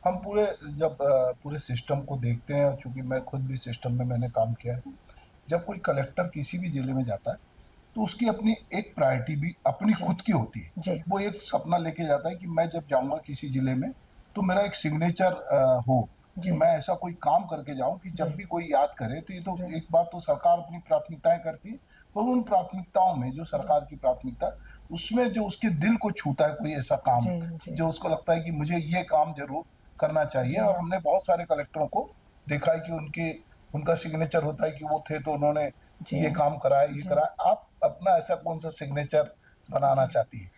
हम पूरे जब पूरे सिस्टम को देखते हैं, और चूंकि मैं खुद भी सिस्टम में मैंने काम किया है, जब कोई कलेक्टर किसी भी जिले में जाता है तो उसकी अपनी एक प्रायोरिटी भी अपनी जी, खुद की होती है। जी, वो एक सपना लेके जाता है कि मैं जब जाऊंगा किसी जिले में तो मेरा एक सिग्नेचर हो, कि जी, मैं ऐसा कोई काम करके जाऊं कि जी, जब भी कोई याद करे तो ये तो जी, एक बात तो सरकार अपनी प्राथमिकताएं करती है, पर उन प्राथमिकताओं में जो जी, सरकार की प्राथमिकता, उसमें जो उसके दिल को छूता है कोई ऐसा काम, जी, जी, जो उसको लगता है कि मुझे ये काम जरूर करना चाहिए। जी, और हमने बहुत सारे कलेक्टरों को देखा है कि उनके उनका सिग्नेचर होता है कि वो थे तो उन्होंने जी, ये काम करा है, ये जी, करा है। आप अपना ऐसा कौन सा सिग्नेचर बनाना जी। चाहती है?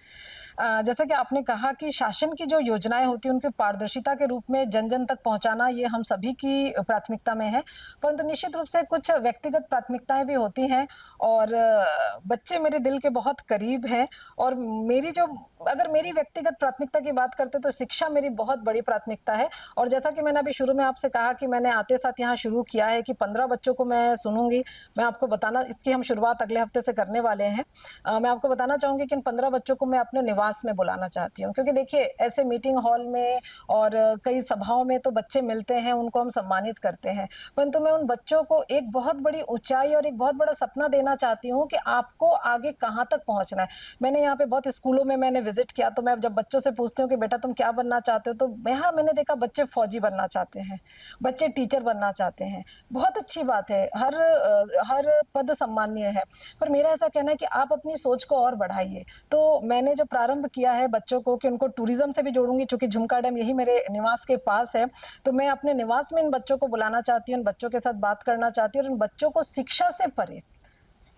जैसा कि आपने कहा कि शासन की जो योजनाएँ होती हैं, उनकी पारदर्शिता के रूप में जन-जन तक पहुँचाना, ये हम सभी की प्राथमिकता में है। परंतु निश्चित रूप से कुछ व्यक्तिगत प्राथमिकताएँ भी होती हैं और बच्चे मेरे दिल के बहुत करीब हैं और मेरी जो अगर मेरी व्यक्तिगत प्राथमिकता की बात करते तो शिक्षा मेरी बहुत बड़ी प्राथमिकता है और जैसा कि मैंने अभी शुरू में आपसे कहा कि मैंने आते साथ यहाँ शुरू किया है कि 15 बच्चों को मैं सुनूँगी। मैं आपको बताना इसकी हम शुरुआत अगले हफ्ते से करने वाले हैं। मैं आपको बताना चाहूँगी कि इन 15 बच्चों को मैं अपने निवास में बुलाना चाहती हूँ क्योंकि देखिए ऐसे मीटिंग हॉल में और कई सभाओं में तो बच्चे मिलते हैं, उनको हम सम्मानित करते हैं। परंतु मैं उन बच्चों को एक बहुत बड़ी ऊँचाई और एक बहुत बड़ा सपना देना चाहती हूँ कि आपको आगे कहाँ तक पहुँचना है। मैंने यहाँ पे बहुत स्कूलों में मैंने विज़िट किया तो मैं जब बच्चों से पूछती हूँ कि बेटा तुम क्या बनना चाहते हो? तो यहाँ मैंने देखा बच्चे फौजी बनना चाहते हैं, बच्चे टीचर बनना चाहते हैं। बहुत अच्छी बात है, हर पद सम्मानीय है। पर मेरा ऐसा कहना है कि आप अपनी सोच को और बढ़ाइए। तो मैंने जो प्रारंभ किया है बच्चों को कि उनको टूरिज़्म से भी जोड़ूँगी चूँकि झुमका डैम यही मेरे निवास के पास है। तो मैं अपने निवास में इन बच्चों को बुलाना चाहती हूँ, इन बच्चों के साथ बात करना चाहती हूँ और इन बच्चों को शिक्षा से परे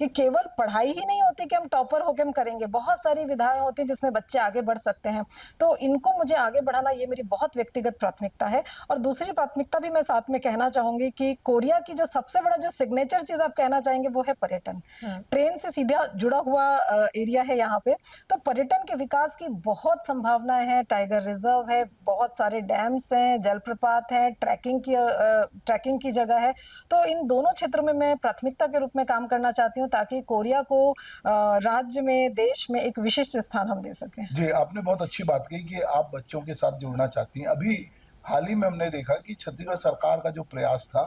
कि केवल पढ़ाई ही नहीं होती कि हम टॉपर होके हम करेंगे, बहुत सारी विधाएँ होती हैं जिसमें बच्चे आगे बढ़ सकते हैं। तो इनको मुझे आगे बढ़ाना ये मेरी बहुत व्यक्तिगत प्राथमिकता है और दूसरी प्राथमिकता भी मैं साथ में कहना चाहूँगी कि कोरिया की जो सबसे बड़ा जो सिग्नेचर चीज़ आप कहना चाहेंगे वो है पर्यटन। ट्रेन से सीधा जुड़ा हुआ एरिया है यहाँ पे, तो पर्यटन के विकास की बहुत संभावनाएँ हैं, टाइगर रिज़र्व है, बहुत सारे डैम्स हैं, जलप्रपात हैं, ट्रैकिंग की जगह है। तो इन दोनों क्षेत्रों में मैं प्राथमिकता के रूप में काम करना चाहती हूँ ताकि कोरिया को राज्य में, देश में एक विशिष्ट स्थान हम दे सकें। जी, आपने बहुत अच्छी बात कही कि आप बच्चों के साथ जुड़ना चाहती हैं। अभी हाल ही में हमने देखा कि छत्तीसगढ़ सरकार का जो प्रयास था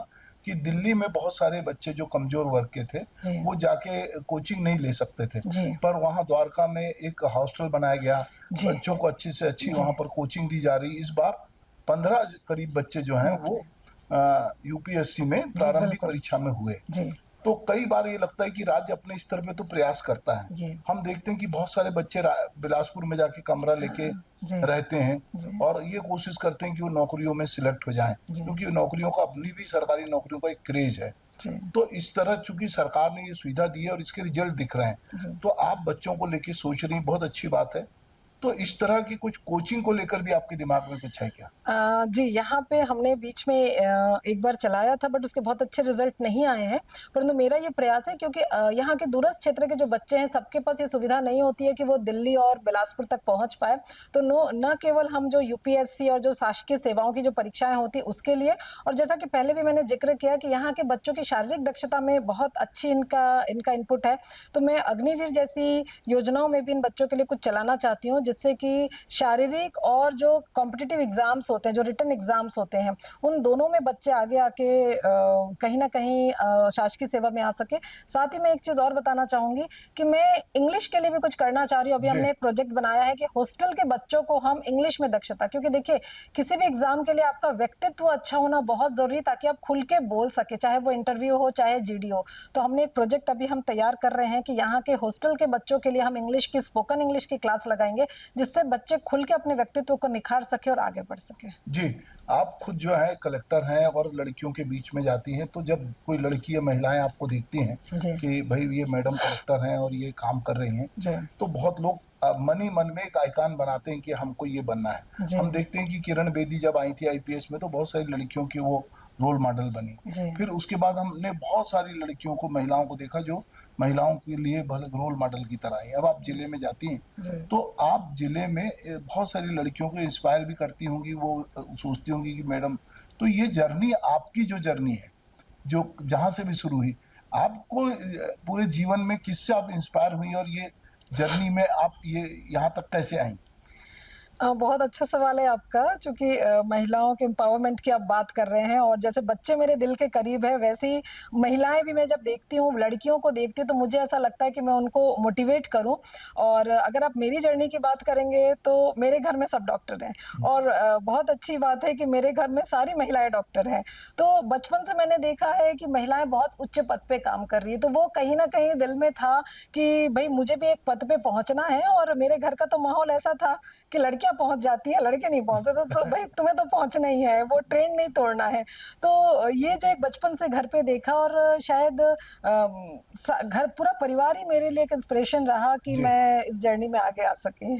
कि दिल्ली में बहुत सारे बच्चे जो कमज़ोर वर्ग के थे, जी, वो जाके कोचिंग नहीं ले सकते थे। जी, पर वहाँ द्वारका में एक हॉस्टल बनाया गया, जी, बच्चों को अच्छी से अच्छी जी। वहाँ पर कोचिंग दी जा रही है। इस बार 15 करीब बच्चे जो हैं बाप वो रे! यूपीएससी में जी, प्रारंभिक बिल्कुल। परीक्षा में हुए। जी, तो कई बार ये लगता है कि राज्य अपने स्तर पे तो प्रयास करता है। जी। हम देखते हैं कि बहुत सारे बच्चे बिलासपुर में जाके कमरा लेके हाँ, जी, रहते हैं जी, और ये कोशिश करते हैं कि वो नौकरियों में सिलेक्ट हो जाएं, जी, क्योंकि नौकरियों का अपनी भी सरकारी नौकरियों का एक क्रेज है। जी, तो इस तरह चूंकि सरकार ने ये सुविधा दी है और इसके रिजल्ट दिख रहे हैं, जी। तो आप बच्चों को लेके सोच रही हैं, बहुत अच्छी बात है। तो इस तरह की कुछ कोचिंग को लेकर भी आपके दिमाग में कुछ है क्या? जी, यहाँ पे हमने बीच में एक बार चलाया था बट उसके बहुत अच्छे रिज़ल्ट नहीं आए हैं। परंतु मेरा ये प्रयास है क्योंकि यहाँ के दूरस्थ क्षेत्र के जो बच्चे हैं सबके पास ये सुविधा नहीं होती है कि वो दिल्ली और बिलासपुर तक पहुँच पाएँ। तो न केवल हम जो यूपीएससी और जो शासकीय सेवाओं की जो परीक्षाएँ होती हैं उसके लिए और जैसा कि पहले भी मैंने ज़िक्र किया कि यहाँ के बच्चों की शारीरिक दक्षता में बहुत अच्छी इनका इनका इनपुट है। तो मैं अग्निवीर जैसी योजनाओं में भी इन बच्चों के लिए कुछ चलाना चाहती हूँ जिससे कि शारीरिक और जो कॉम्पिटिटिव एग्ज़ाम्स होते हैं, जो रिटन एग्ज़ाम्स होते हैं, उन दोनों में बच्चे आगे आके कहीं न कहीं शासकीय सेवा में आ सकें। साथ ही मैं एक चीज़ और बताना चाहूँगी कि मैं इंग्लिश के लिए भी कुछ करना चाह रही हूँ। अभी जी। हमने एक प्रोजेक्ट बनाया है कि हॉस्टल के बच्चों को हम इंग्लिश में दक्षता क्योंकि देखिए, किसी भी एग्ज़ाम के लिए आपका व्यक्तित्व अच्छा होना बहुत ज़रूरी है ताकि आप खुल के बोल सकें, चाहे वो इंटरव्यू हो, चाहे जीडी हो। तो हमने एक प्रोजेक्ट अभी हम तैयार कर रहे हैं कि यहाँ के हॉस्टल के बच्चों के लिए हम इंग्लिश की स्पोकन इंग्लिश की क्लास लगाएँगे, जिससे बच्चे खुल के अपने व्यक्तित्व को निखार सके और आगे बढ़ सके। जी, आप खुद जो है कलेक्टर हैं और लड़कियों के बीच में जाती हैं, तो जब कोई लड़की या महिलाएँ आपको देखती हैं जी, कि भई ये मैडम कलेक्टर हैं और ये काम कर रही हैं, जी, तो बहुत लोग मन ही मन में एक आइकॉन बनाते हैं कि हमको ये बनना है। जी, हम देखते हैं कि किरण बेदी जब आई थी आईपीएस में तो बहुत सारी लड़कियों की वो रोल मॉडल बनी। जी, फिर उसके बाद हमने बहुत सारी लड़कियों को, महिलाओं को देखा जो महिलाओं के लिए भले रोल मॉडल की तरह आई। अब आप जिले में जाती हैं, जी। तो आप जिले में बहुत सारी लड़कियों को इंस्पायर भी करती होंगी, वो सोचती होंगी कि मैडम, तो ये जर्नी आपकी जो जर्नी है, जो जहाँ से भी शुरू हुई, आपको पूरे जीवन में किससे आप इंस्पायर हुई और ये जर्नी में आप ये यहाँ तक कैसे आई? बहुत अच्छा सवाल है आपका चूँकि महिलाओं के एम्पावरमेंट की आप बात कर रहे हैं और जैसे बच्चे मेरे दिल के करीब है वैसे ही महिलाएँ भी मैं जब देखती हूँ, लड़कियों को देखती हूँ तो मुझे ऐसा लगता है कि मैं उनको मोटिवेट करूँ और अगर आप मेरी जर्नी की बात करेंगे तो मेरे घर में सब डॉक्टर हैं और बहुत अच्छी बात है कि मेरे घर में सारी महिलाएँ डॉक्टर हैं। तो बचपन से मैंने देखा है कि महिलाएँ बहुत उच्च पद पे काम कर रही हैं, तो वो कहीं न कहीं दिल में था कि भई मुझे भी एक पद पे पहुँचना है और मेरे घर का तो माहौल ऐसा था कि लड़कियाँ पहुँच जाती हैं, लड़के नहीं पहुँचते तो भई तुम्हें तो पहुँचना ही है, वो ट्रेंड नहीं तोड़ना है। तो ये जो एक बचपन से घर पे देखा और शायद स घर पूरा परिवार ही मेरे लिए एक इंस्पिरेशन रहा कि जी। मैं इस जर्नी में आगे आ सकी।